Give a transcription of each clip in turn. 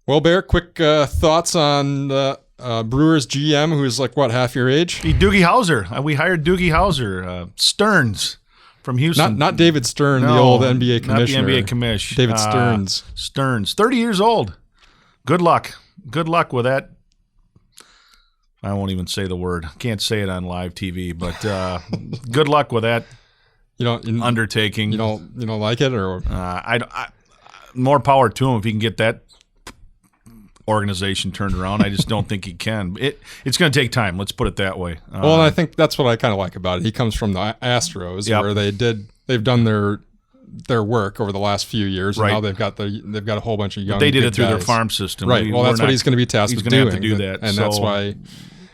Well, Bear, quick thoughts on the Brewers GM, who's like, what, half your age? Doogie Howser. We hired Doogie Howser. Stearns from Houston. Not David Stern, the old NBA commissioner. Not the NBA commish. David Stearns. Stearns. 30 years old. Good luck. Good luck with that. I won't even say the word. Can't say it on live TV, but good luck with that undertaking. You don't like it? Or more power to him if he can get that organization turned around. I just don't think he can. It's going to take time. Let's put it that way. Well, and I think that's what I kind of like about it. He comes from the Astros, where they've done their work over the last few years, and now they've got a whole bunch of young. But they did it through guys. their farm system, right? Well, that's what he's going to be tasked with doing. He's going to have to do that, and that's why.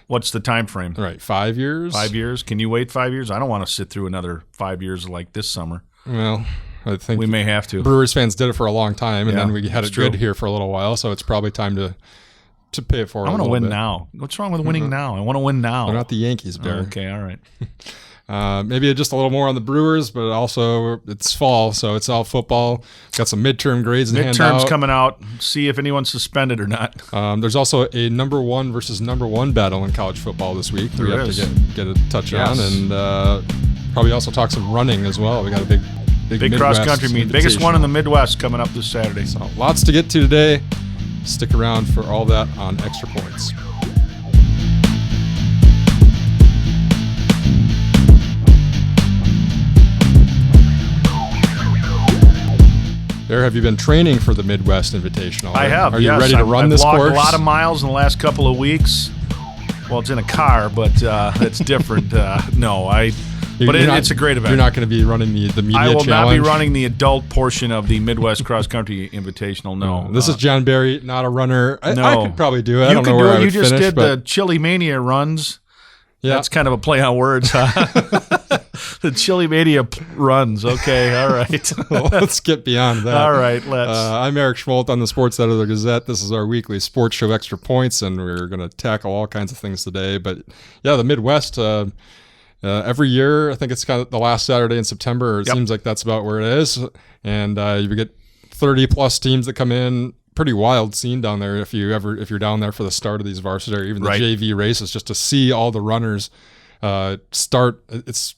What's the time frame? Right, 5 years. 5 years? Can you wait 5 years? I don't want to sit through another 5 years like this summer. Well, I think we may have to. Brewers fans did it for a long time, and then we had it good here for a little while. So it's probably time to pay it forward. I want to win now. What's wrong with winning now? I want to win now. They're not the Yankees, Bear. Okay, all right. Maybe just a little more on the Brewers, but also it's fall, so it's all football. Got some midterm grades in hand out. Midterms coming out. See if anyone's suspended or not. There's also a number 1 versus number 1 battle in college football this week. We have to get a touch on, and probably also talk some running as well. We got a big cross-country meet. Biggest one in the Midwest coming up this Saturday. So lots to get to today. Stick around for all that on Extra Points. Bear, have you been training for the Midwest Invitational? I have. Are you ready to run this course? I've logged a lot of miles in the last couple of weeks. Well, it's in a car, but it's different. It's a great event. You're not going to be running the media challenge? I will not be running the adult portion of the Midwest Cross Country Invitational, no. This is John Barry, not a runner. I could probably do it. I don't know where I would finish. You just did the Chili Mania runs. Yeah. That's kind of a play on words, huh? The Chili Mania runs. Okay, all right. Well, let's get beyond that. All right, let's. I'm Eric Schmoldt on the sports editor of the Gazette. This is our weekly sports show, Extra Points, and we're going to tackle all kinds of things today. But, yeah, the Midwest, every year, I think it's kind of the last Saturday in September. It seems like that's about where it is. And you get 30-plus teams that come in. Pretty wild scene down there if you're down there for the start of these varsity or even the JV races, just to see all the runners start. It's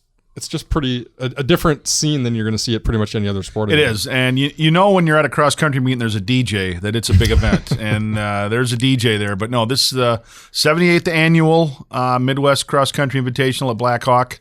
just a different scene than you're going to see at pretty much any other sport. It is, and you know when you're at a cross country meet and there's a DJ that it's a big event, and there's a DJ there. But no, this is the 78th annual Midwest Cross Country Invitational at Blackhawk.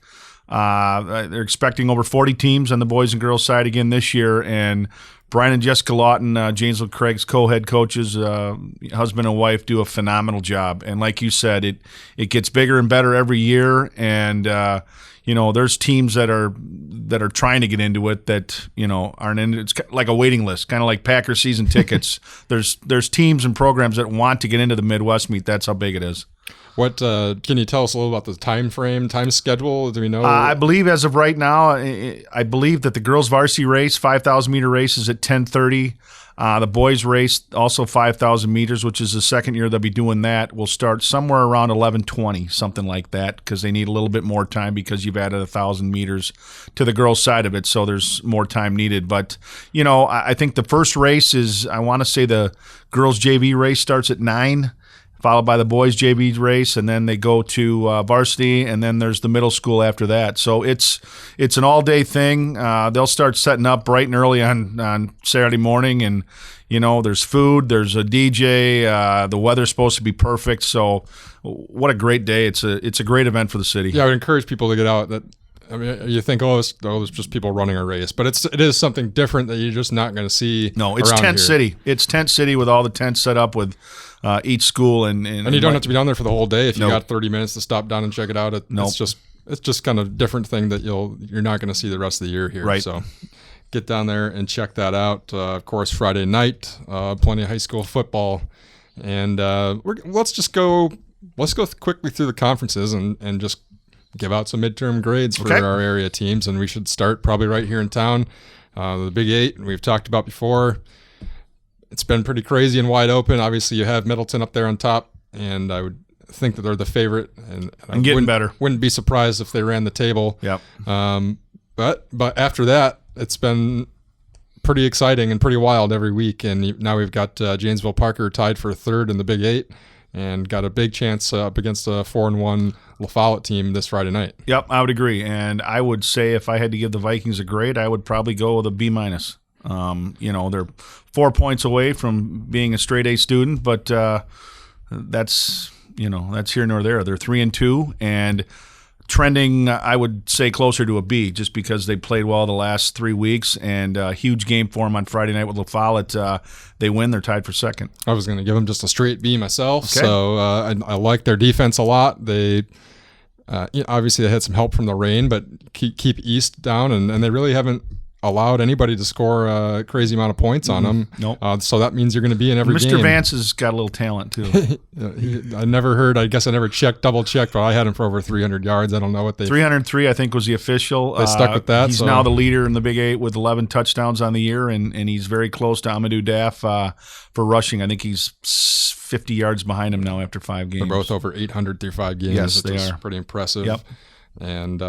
They're expecting over 40 teams on the boys and girls side again this year, and Brian and Jessica Lawton, Janesville Craig's co-head coaches, husband and wife, do a phenomenal job. And like you said, it gets bigger and better every year. And there's teams that are trying to get into it that aren't in. It's like a waiting list, kind of like Packer season tickets. There's teams and programs that want to get into the Midwest meet. That's how big it is. What can you tell us a little about the time schedule? Do we know? I believe as of right now, I believe that the girls' varsity race, 5,000 meter race, is at 10:30. The boys' race, also 5,000 meters, which is the second year they'll be doing that, will start somewhere around 11:20, something like that, because they need a little bit more time because you've added 1,000 meters to the girls' side of it, so there's more time needed. But I think the first race is, I want to say the girls' JV race starts at 9. Followed by the boys' JV race, and then they go to varsity, and then there's the middle school after that. So it's an all-day thing. They'll start setting up bright and early on Saturday morning, and there's food, there's a DJ. The weather's supposed to be perfect. So what a great day! It's a great event for the city. Yeah, I would encourage people to get out. You think, it's just people running a race, but it is something different that you're just not going to see. No, it's tent city. It's tent city with all the tents set up with each school, and you don't have to be down there for the whole day if you got 30 minutes to stop down and check it out. It's just kind of a different thing that you're not going to see the rest of the year here. Right. So get down there and check that out. Of course, Friday night, plenty of high school football, and let's go quickly through the conferences and just give out some midterm grades for our area teams, and we should start probably right here in town. The Big 8, we've talked about before. It's been pretty crazy and wide open. Obviously, you have Middleton up there on top, and I would think that they're the favorite. And getting better. Wouldn't be surprised if they ran the table. Yep. But after that, it's been pretty exciting and pretty wild every week. And now we've got Janesville Parker tied for third in the Big Eight, and got a big chance up against a 4-1 La Follette team this Friday night. Yep, I would agree. And I would say if I had to give the Vikings a grade, I would probably go with a B-. They're 4 points away from being a straight A student, but that's here nor there. They're 3-2 and trending, I would say, closer to a B, just because they played well the last 3 weeks, and a huge game for them on Friday night with La Follette. They win, they're tied for second. I was going to give them just a straight B myself. Okay. So I like their defense a lot. They obviously they had some help from the rain, but keep East down, and they really haven't allowed anybody to score a crazy amount of points on them. Nope. So that means you're going to be in every game. Mr. Vance has got a little talent too. I guess I never double checked, but I had him for over 300 yards. I don't know what they 303, I think, was the official. They stuck with that. He's now the leader in the Big Eight with 11 touchdowns on the year, and he's very close to Amadou Daff for rushing. I think he's 50 yards behind him now after 5 games. They're both over 800 through 5 games. Yes, they are. Pretty impressive. Yep. And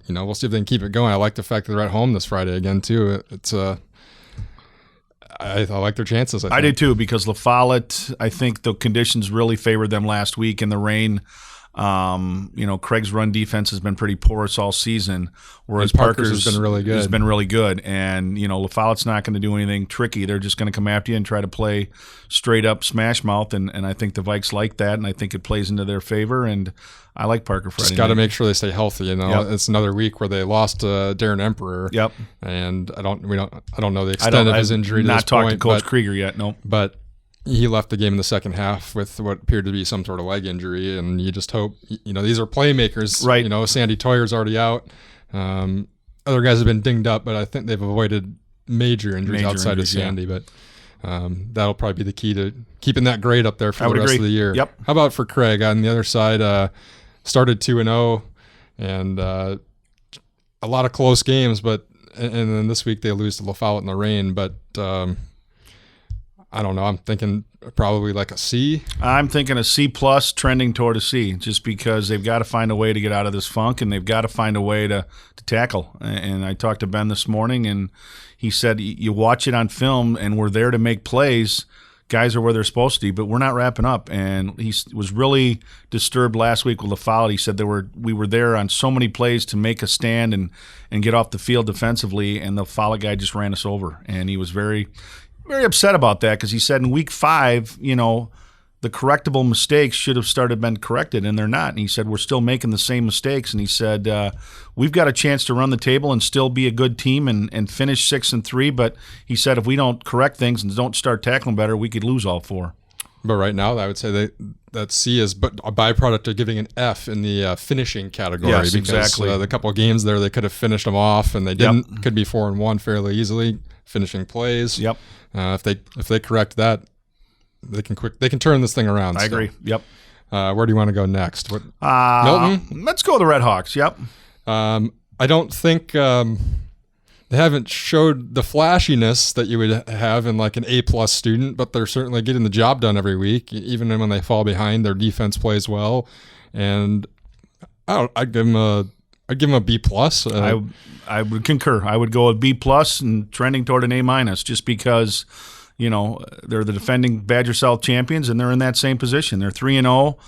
we'll see if they can keep it going. I like the fact that they're at home this Friday again too. It's I like their chances. I did too, because La Follette, I think the conditions really favored them last week in the rain. Craig's run defense has been pretty porous all season, whereas Parker's has been really good. Has been really good, and La Follette's not going to do anything tricky. They're just going to come after you and try to play straight up smash mouth, and I think the Vikes like that, and I think it plays into their favor. And I like Parker Friday. Just got to make sure they stay healthy. Yep. It's another week where they lost Darren Emperor. Yep. And I don't know the extent of his injury. Not talked to Coach but, Krieger yet. No. But he left the game in the second half with what appeared to be some sort of leg injury, and you just hope, these are playmakers. Right. Sandy Toyer's already out. Other guys have been dinged up, but I think they've avoided major injuries outside of Sandy. Yeah. But that'll probably be the key to keeping that grade up there for the rest of the year. Yep. How about for Craig on the other side? Started 2-0, and a lot of close games, and then this week they lose to La Follette in the rain. But I don't know. I'm thinking probably like a C. I'm thinking a C+, trending toward a C, just because they've got to find a way to get out of this funk, and they've got to find a way to tackle. And I talked to Ben this morning, and he said, you watch it on film, and we're there to make plays. Guys are where they're supposed to be, but we're not wrapping up. And he was really disturbed last week with La Follette. He said we were there on so many plays to make a stand and get off the field defensively, and the Follette guy just ran us over. And he was very, very upset about that, because he said in week 5, the correctable mistakes should have been corrected, and they're not. And he said we're still making the same mistakes. And he said we've got a chance to run the table and still be a good team and finish 6-3. But he said if we don't correct things and don't start tackling better, we could lose all 4. But right now, I would say that C is a byproduct of giving an F in the finishing category. Yes, because exactly. The couple of games there, they could have finished them off, and they didn't. Yep. Could be 4-1 fairly easily, finishing plays. Yep. If they correct that, they can turn this thing around. I agree. Yep. Where do you want to go next? Milton? Let's go the Red Hawks. Yep. I don't think they haven't showed the flashiness that you would have in like an A+ student, but they're certainly getting the job done every week. Even when they fall behind, their defense plays well, and I'd give them a B+. I would concur. I would go with B+ and trending toward an A-, just because they're the defending Badger South champions, and they're in that same position. They're 3-0.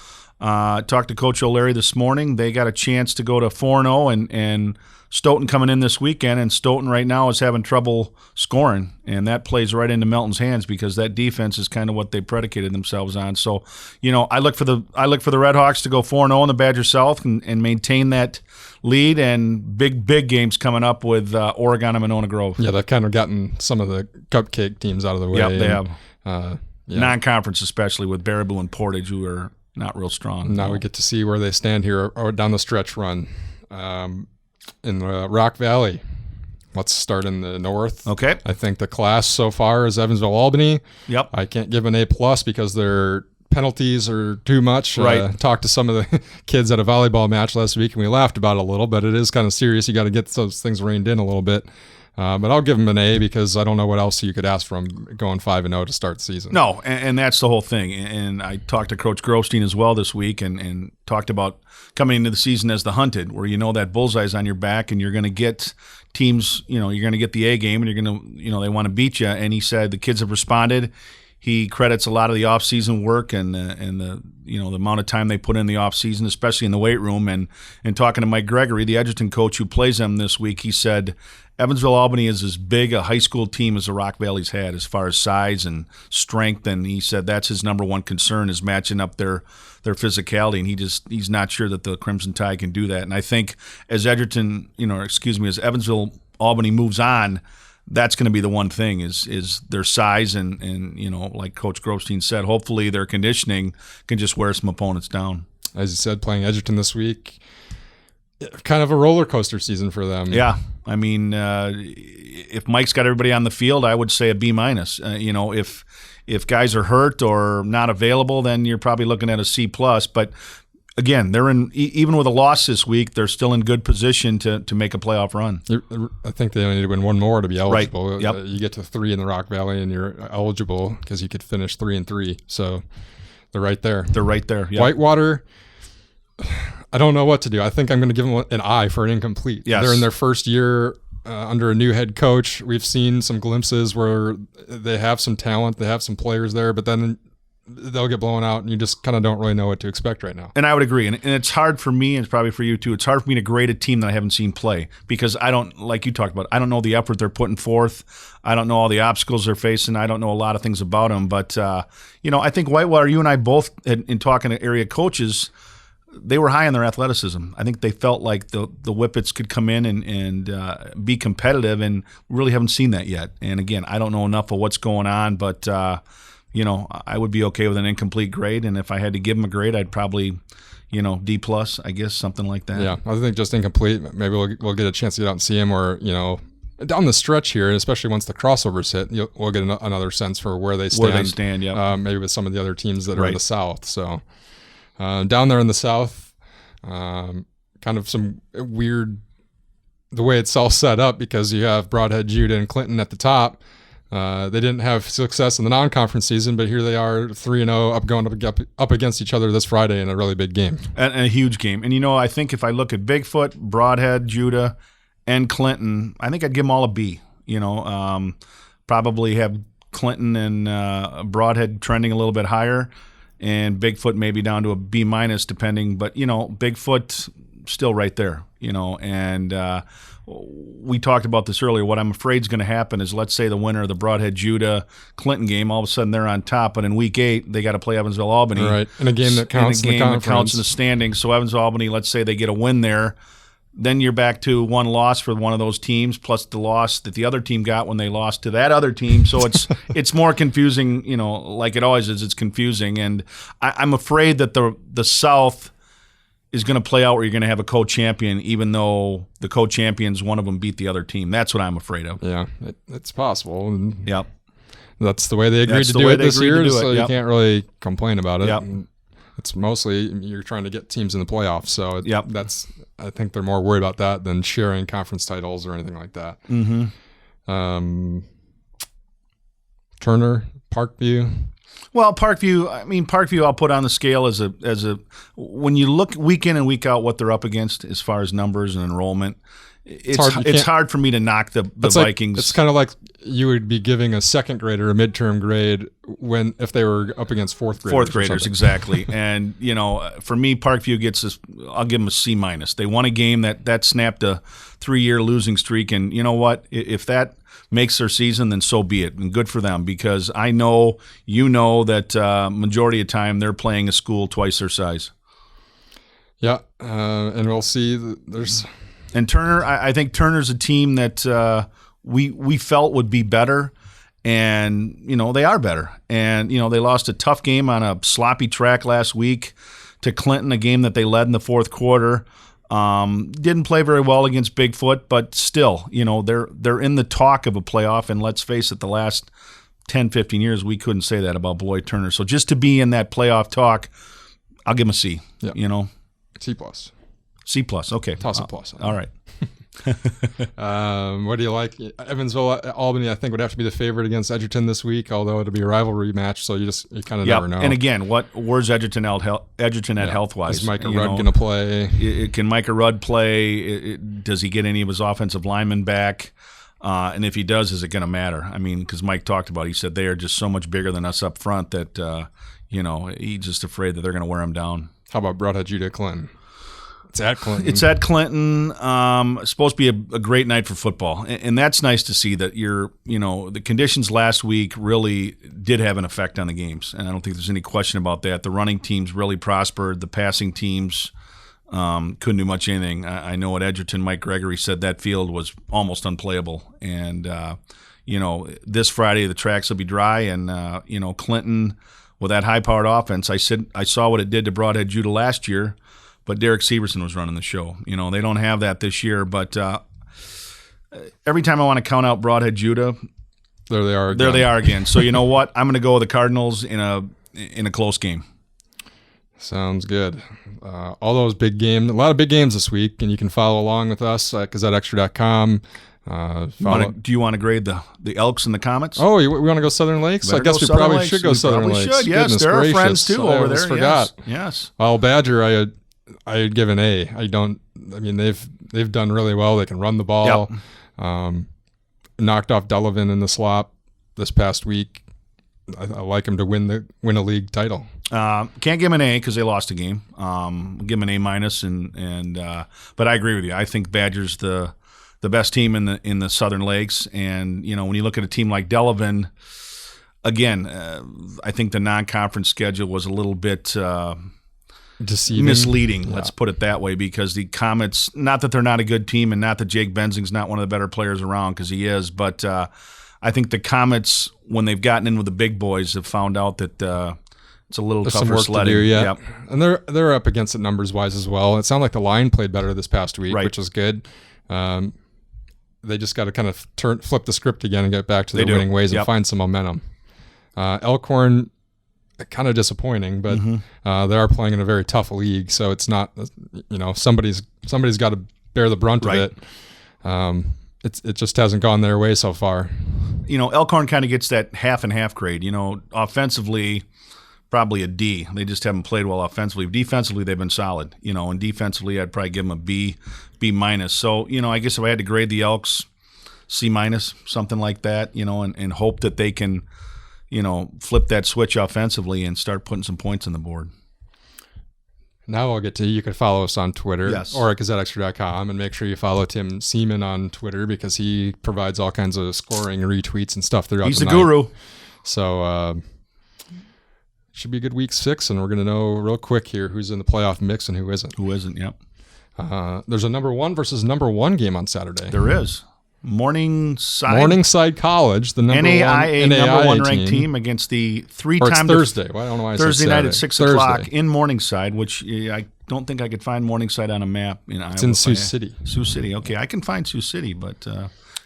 Talked to Coach O'Leary this morning. They got a chance to go to 4-0, and Stoughton coming in this weekend, and Stoughton right now is having trouble scoring, and that plays right into Melton's hands, because that defense is kind of what they predicated themselves on. So, I look for the Red Hawks to go 4-0 in the Badger South and maintain that lead, and big games coming up with Oregon and Monona Grove. Yeah, they've kind of gotten some of the cupcake teams out of the way. Yep, they have. Non-conference, especially with Baraboo and Portage, who are not real strong. Now we get to see where they stand here or down the stretch run. In the Rock Valley, let's start in the north. Okay. I think the class so far is Evansville-Albany. Yep. I can't give an A+ because their penalties are too much. Right. Talked to some of the kids at a volleyball match last week, and we laughed about it a little, but it is kind of serious. You got to get those things reined in a little bit. But I'll give them an A, because I don't know what else you could ask from going 5-0 to start the season. No, and that's the whole thing. And I talked to Coach Grosstein as well this week, and talked about coming into the season as the hunted, where that bullseye's on your back, and you're going to get teams, you're going to get the A game and you're going to, they want to beat you. And he said the kids have responded. He credits a lot of the off-season work and the the amount of time they put in the off-season, especially in the weight room. And talking to Mike Gregory, the Edgerton coach who plays them this week, he said Evansville-Albany is as big a high school team as the Rock Valley's had as far as size and strength. And he said that's his number one concern is matching up their physicality. And he's not sure that the Crimson Tide can do that. And I think as as Evansville-Albany moves on, that's going to be the one thing is their size and like Coach Grobstein said, hopefully their conditioning can just wear some opponents down. As you said, playing Edgerton this week, kind of a roller coaster season for them. Yeah. I mean, if Mike's got everybody on the field, I would say a B-. If guys are hurt or not available, then you're probably looking at a C+. But again, they're even with a loss this week, they're still in good position to make a playoff run. I think they only need to win one more to be eligible. Right. Yep. You get to 3 in the Rock Valley and you're eligible because you could finish 3-3. So they're right there. They're right there. Yep. Whitewater, I don't know what to do. I think I'm going to give them an I for an incomplete. Yes. They're in their first year under a new head coach. We've seen some glimpses where they have some talent, they have some players there, but then they'll get blown out, and you just kind of don't really know what to expect right now. And I would agree. And it's hard for me, and it's probably for you too, it's hard for me to grade a team that I haven't seen play because I don't, like you talked about, I don't know the effort they're putting forth. I don't know all the obstacles they're facing. I don't know a lot of things about them. But, I think Whitewater, you and I both, in talking to area coaches, they were high in their athleticism. I think they felt like the Whippets could come in and be competitive, and really haven't seen that yet. And, again, I don't know enough of what's going on, but I would be okay with an incomplete grade, and if I had to give them a grade, I'd probably, D+, I guess, something like that. Yeah, I think just incomplete. Maybe we'll get a chance to get out and see him, or down the stretch here, and especially once the crossovers hit, we'll get another sense for where they stand. Yeah. Maybe with some of the other teams that are in the South. So down there in the South, kind of some weird the way it's all set up because you have Broadhead, Judah, and Clinton at the top. They didn't have success in the non-conference season, but here they are 3-0 going up against each other this Friday in a really big game. And a huge game. And, I think if I look at Bigfoot, Broadhead, Judah, and Clinton, I think I'd give them all a B. Probably have Clinton and Broadhead trending a little bit higher and Bigfoot maybe down to a B- depending. But, Bigfoot still right there, and we talked about this earlier. What I'm afraid is going to happen is, let's say the winner of the Broadhead Judah Clinton game, all of a sudden they're on top, but in week 8 they got to play Evansville Albany, right? In a game that counts in the standings. So Evansville Albany, let's say they get a win there, then you're back to one loss for one of those teams, plus the loss that the other team got when they lost to that other team. So it's more confusing, like it always is. It's confusing, and I'm afraid that the South is going to play out where you're going to have a co-champion, even though the co-champions, one of them beat the other team. That's what I'm afraid of. Yeah, it's possible. Yep. That's the way they agreed to do it this year, so Yep. You can't really complain about it. Yep. It's mostly you're trying to get teams in the playoffs, so Yep. I think they're more worried about that than sharing conference titles or anything like that. Mm-hmm. Turner, Parkview. Well, Parkview I'll put on the scale as a when you look week in and week out what they're up against as far as numbers and enrollment, it's hard for me to knock the Vikings. It's kind of like you would be giving a second grader a midterm grade if they were up against fourth graders. Exactly. And for me, Parkview gets this. I'll give them a C-. They won a game that snapped a 3-year losing streak, and you know what? If that makes their season, then so be it, and good for them, because I know that majority of time they're playing a school twice their size. Yeah, and we'll see. And Turner, I think Turner's a team that we felt would be better, and they are better. And they lost a tough game on a sloppy track last week to Clinton, a game that they led in the fourth quarter. Didn't play very well against Bigfoot, but still, they're in the talk of a playoff. And let's face it, the last 10, 15 years, we couldn't say that about Beloit Turner. So just to be in that playoff talk, I'll give them a C. Yeah. C+. C+. Okay. Toss a plus. All right. What do you like? Evansville, Albany, I think would have to be the favorite against Edgerton this week, although it'll be a rivalry match, so you kind of never know. And again, where's Edgerton at health-wise? Is Micah Rudd going to play? Can Micah Rudd play? Does he get any of his offensive linemen back? And if he does, is it going to matter? I mean, because Mike talked about it, he said they are just so much bigger than us up front that, he's just afraid that they're going to wear him down. How about Broadhead Judah Clinton? It's at Clinton. It's at Clinton. It's supposed to be a great night for football. And that's nice to see that the conditions last week really did have an effect on the games. And I don't think there's any question about that. The running teams really prospered. The passing teams couldn't do much anything. I know at Edgerton, Mike Gregory said that field was almost unplayable. And, this Friday the tracks will be dry. And, Clinton, with that high-powered offense, I saw what it did to Broadhead Judah last year. But Derek Severson was running the show. They don't have that this year. But every time I want to count out Broadhead Judah, there they are again. There they are again. So you know what? I'm going to go with the Cardinals in a close game. Sounds good. All those big games, a lot of big games this week, and you can follow along with us at GazetteExtra.com. Do you want to grade the Elks and the Comets? Oh, we want to go Southern Lakes? Better I guess we probably should go Southern Lakes. Should. Yes, Goodness there gracious. Are friends too over there. Forgot. Yes. Well, Badger, I would give an A. They've done really well. They can run the ball. Yep. Knocked off Delavan in the slop this past week. I like them to win a league title. Can't give them an A because they lost a game. Give them an A minus, but I agree with you. I think Badger's the best team in the Southern Lakes, and when you look at a team like Delavan, again, I think the non-conference schedule was a little bit deceiving, misleading. Yeah. Let's put it that way, because the Comets, not that they're not a good team, and not that Jake Benzing's not one of the better players around, because he is, but I think the Comets, when they've gotten in with the big boys, have found out that it's a little tougher sledding. Yep. And they're up against it numbers wise as well. It sounded like the line played better this past week, which was good. They just got to kind of flip the script again and get back to their winning ways and find some momentum. Elkhorn, kind of disappointing, but they are playing in a very tough league, so it's not, somebody's got to bear the brunt of it. It just hasn't gone their way so far. Elkhorn kind of gets that half and half grade. Offensively, probably a D. They just haven't played well offensively. Defensively, they've been solid. And defensively, I'd probably give them a B minus. So, I guess if I had to grade the Elks, C minus, something like that. And hope that they can, flip that switch offensively and start putting some points on the board. Now I'll get to, you can follow us on Twitter or at GazetteExtra.com, and make sure you follow Tim Seaman on Twitter, because he provides all kinds of scoring retweets and stuff throughout the night. He's the guru. So should be a good week 6, and we're going to know real quick here who's in the playoff mix and who isn't. Yep. There's a number 1 versus number 1 game on Saturday. There is. Morningside College, the NAIA number 1 ranked team team against the three-time Thursday. Well, I don't know why I Thursday said night at 6 o'clock Thursday. in Morningside, which I don't think I could find Morningside on a map in Iowa. It's in Sioux City. Sioux City. Okay, I can find Sioux City, but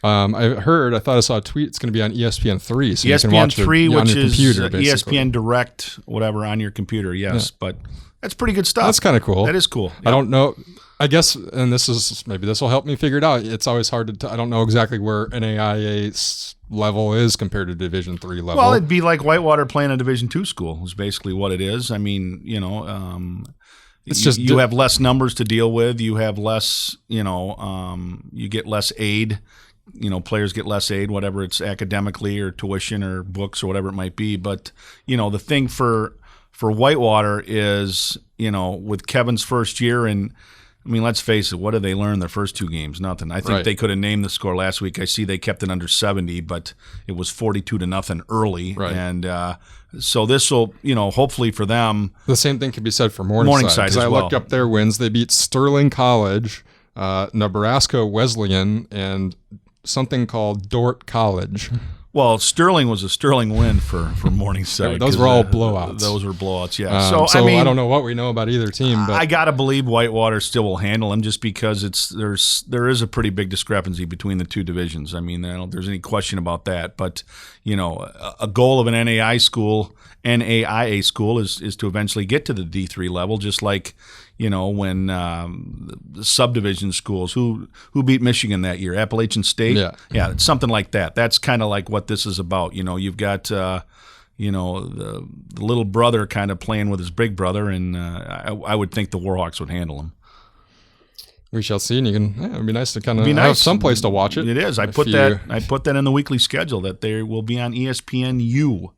I thought I saw a tweet. It's going to be on ESPN 3, so ESPN you can watch 3, it on which your is computer, basically. ESPN Direct, whatever, on your computer. Yes, but that's pretty good stuff. That's kind of cool. That is cool. Yep. I don't know. I guess, and maybe this will help me figure it out. It's always hard to. I don't know exactly where NAIA's level is compared to Division III level. Well, it'd be like Whitewater playing a Division II school. Is basically what it is. I mean, it's just you have less numbers to deal with. You have less. You get less aid. Players get less aid, whatever it's academically or tuition or books or whatever it might be. But the thing for Whitewater is with Kevin's first year, and I mean, let's face it, what did they learn their first 2 games? Nothing. I think they could have named the score last week. I see they kept it under 70, but it was 42-0 early. Right. And so this will, hopefully for them. The same thing can be said for Morningside. Because I looked up their wins. They beat Sterling College, Nebraska Wesleyan, and something called Dordt College. Well, Sterling was a sterling win for Morningside. Right, those were all blowouts. Those were blowouts, yeah. So I don't know what we know about either team. But I got to believe Whitewater still will handle them, just because there is a pretty big discrepancy between the 2 divisions. I mean, I don't think there's any question about that. But, a goal of an NAI school NAIA school is to eventually get to the D3 level, just like, when the subdivision schools, who beat Michigan that year? Appalachian State? Yeah, it's something like that. That's kind of like what this is about. You've got, the little brother kind of playing with his big brother, and I would think the Warhawks would handle him. We shall see, and it'd be nice to kind of have some place to watch it. It is. I put that in the weekly schedule that they will be on ESPN U.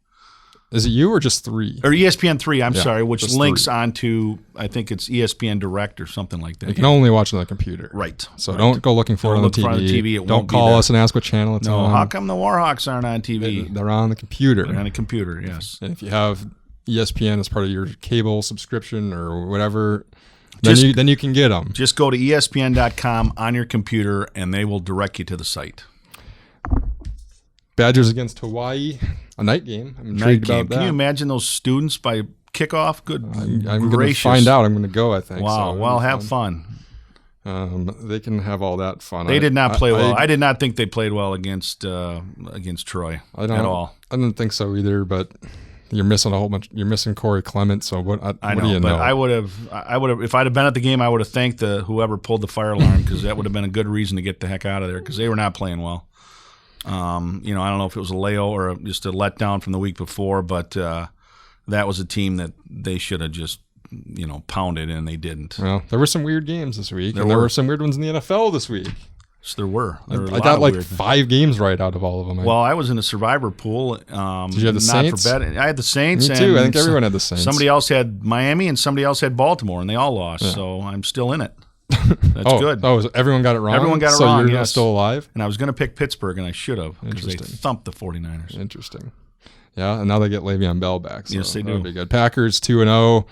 Is it U or just 3? Or ESPN 3, I'm sorry, which links 3. onto, I think it's ESPN Direct or something like that. You can only watch it on the computer. Right. So don't go looking for it on the TV. Don't call us and ask what channel it's on. How come the Warhawks aren't on TV? They're on the computer. They're on a computer, yes. And if you have ESPN as part of your cable subscription or whatever, then you can get them. Just go to ESPN.com on your computer, and they will direct you to the site. Badgers against Hawaii, a night game. I'm intrigued about that. Can you imagine those students by kickoff? Good I'm going to find out. I'm going to go, I think. Wow. So well, have fun. They can have all that fun. They did not play well. I did not think they played well against Troy at all. I didn't think so either, but you're missing a whole bunch. You're missing Corey Clement. So what do you know? I would have. If I'd have been at the game, I would have thanked whoever pulled the fire alarm, because that would have been a good reason to get the heck out of there, because they were not playing well. I don't know if it was a layoff or just a letdown from the week before, but that was a team that they should have just pounded, and they didn't. Well, there were some weird games this week, and there were some weird ones in the NFL this week. So there were. I got like 5 games right out of all of them. Well, I was in a survivor pool. Did you have the Saints? I had the Saints. Me too. I think everyone had the Saints. Somebody else had Miami, and somebody else had Baltimore, and they all lost. Yeah. So I'm still in it. That's good. Oh, so everyone got it wrong? Everyone got it wrong, So you're still alive? And I was going to pick Pittsburgh, and I should have, because they thumped the 49ers. Interesting. Yeah, and now they get Le'Veon Bell back. So yes, they do. That'll be good. Packers 2-0.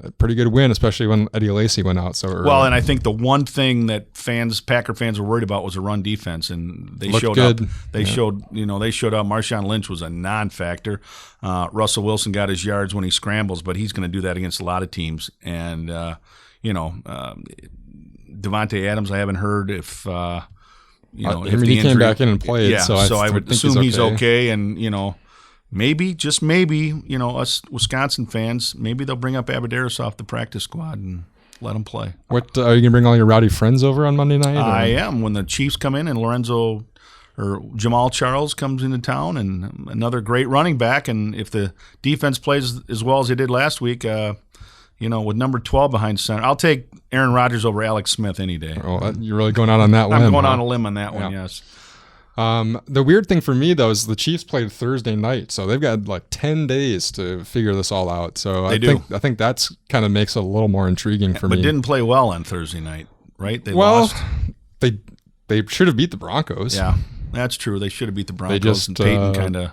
A pretty good win, especially when Eddie Lacy went out so early. Well, and I think the one thing that Packer fans were worried about was a run defense, and they looked showed good. up. They showed up. Marshawn Lynch was a non-factor. Russell Wilson got his yards when he scrambles, but he's going to do that against a lot of teams. And Devontae Adams, I haven't heard if if he came back in and played. Yeah, so I would assume he's okay. And maybe, just maybe, us Wisconsin fans, maybe they'll bring up Abadaris off the practice squad and let him play. What are you going to bring all your rowdy friends over on Monday night? I am. When the Chiefs come in and Jamal Charles comes into town, and another great running back, and if the defense plays as well as they did last week, with number 12 behind center, I'll take Aaron Rodgers over Alex Smith any day. Oh, you're really going out on that limb. I'm going on a limb on that one, yes. The weird thing for me, though, is the Chiefs played Thursday night, so they've got like 10 days to figure this all out. So I think that's kind of makes it a little more intriguing for me. But didn't play well on Thursday night, right? They lost. They should have beat the Broncos. Yeah, that's true. They should have beat the Broncos, and Peyton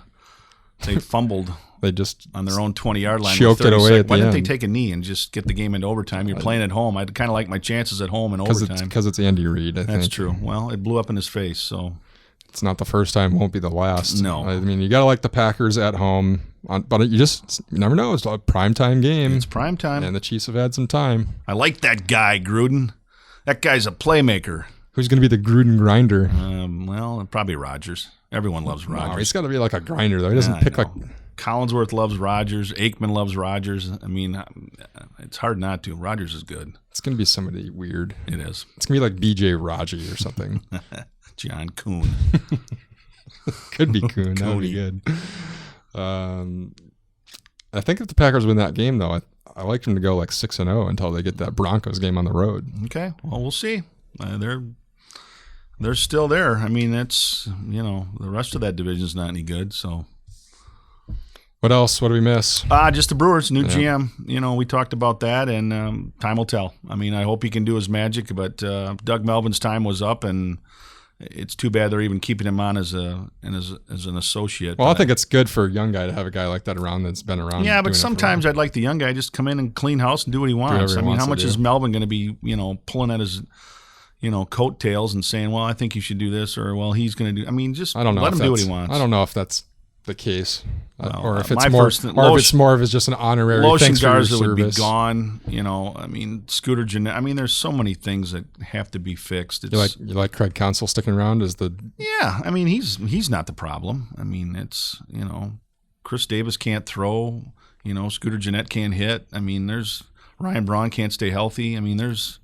they fumbled. They just on their own 20-yard line. Choked it away at the end. Why didn't they take a knee and just get the game into overtime? You're playing at home. I'd kind of like my chances at home in overtime. Because it's Andy Reid, I think. That's true. Well, it blew up in his face, so. It's not the first time, won't be the last. No. I mean, you got to like the Packers at home, but you never know. It's a primetime game. It's primetime. And the Chiefs have had some time. I like that guy, Gruden. That guy's a playmaker. Who's going to be the Gruden grinder? Well, probably Rodgers. Everyone loves Rodgers. No, he's got to be like a grinder, though. He doesn't pick like... Collinsworth loves Rodgers. Aikman loves Rodgers. I mean, it's hard not to. Rodgers is good. It's going to be somebody weird. It is. It's going to be like B.J. Raji or something. John Kuhn. Could be Kuhn. That would be good. I think if the Packers win that game, though, I like them to go like 6-0 until they get that Broncos game on the road. Okay. Well, we'll see. They're still there. I mean, it's, the rest of that division is not any good, so... What else? What do we miss? Just the Brewers, new GM. We talked about that, and time will tell. I mean, I hope he can do his magic, but Doug Melvin's time was up, and it's too bad they're even keeping him on as an associate. Well, I think it's good for a young guy to have a guy like that around that's been around. Yeah, but sometimes I'd like the young guy just come in and clean house and do what he wants. I mean, how much is Melvin going to be, pulling at his coattails and saying, well, I think you should do this, or, well, he's going to do – I mean, just let him do what he wants. I don't know if that's the case. Well, or if it's more of just an honorary thanks for your service. would be gone. I mean, Scooter Jeanette. I mean, there's so many things that have to be fixed. You like Craig Counsell sticking around as the... Yeah, I mean, he's not the problem. I mean, it's, Chris Davis can't throw. Scooter Jeanette can't hit. I mean, there's Ryan Braun can't stay healthy. I mean, who's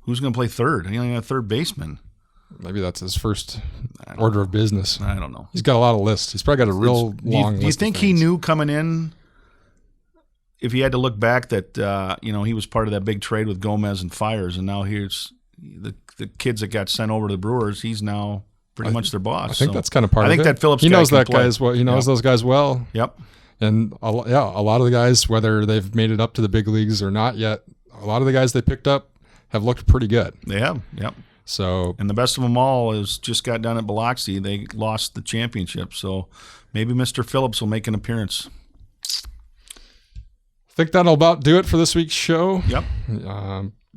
going to play third? He only got a third baseman. Maybe that's his first order of business. I don't know. He's got a lot of lists. He's probably got a real long list. Do you think he knew coming in, if he had to look back, that he was part of that big trade with Gomez and Fires, and now here's the kids that got sent over to the Brewers, he's now pretty much their boss. I think that's kind of part of it. I think that Phillips he knows guy that guy as well. He knows those guys well. Yep. And a lot of the guys, whether they've made it up to the big leagues or not yet, a lot of the guys they picked up have looked pretty good. They have. Yep. So, and the best of them all is just got done at Biloxi. They lost the championship, so maybe Mr. Phillips will make an appearance. I think that'll about do it for this week's show. Yep.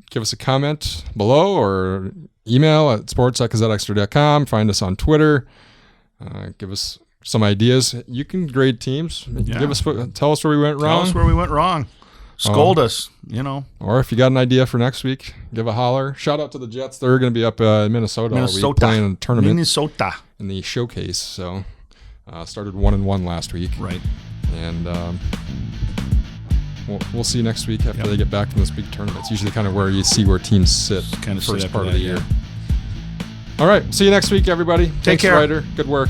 Give us a comment below or email at sports@gazetteextra.com. Find us on Twitter. Give us some ideas. You can grade teams. Yeah. Tell us where we went wrong. Tell us where we went wrong. Scold us, Or if you got an idea for next week, give a holler. Shout out to the Jets. They're going to be up in Minnesota all week playing in a tournament. Minnesota. In the Showcase. So, started 1-1 last week. Right. And we'll see next week after they get back from this big tournament. It's usually kind of where you see where teams sit kind of first sit part of the year. Yeah. All right. See you next week, everybody. Take care. Ryder. Good work.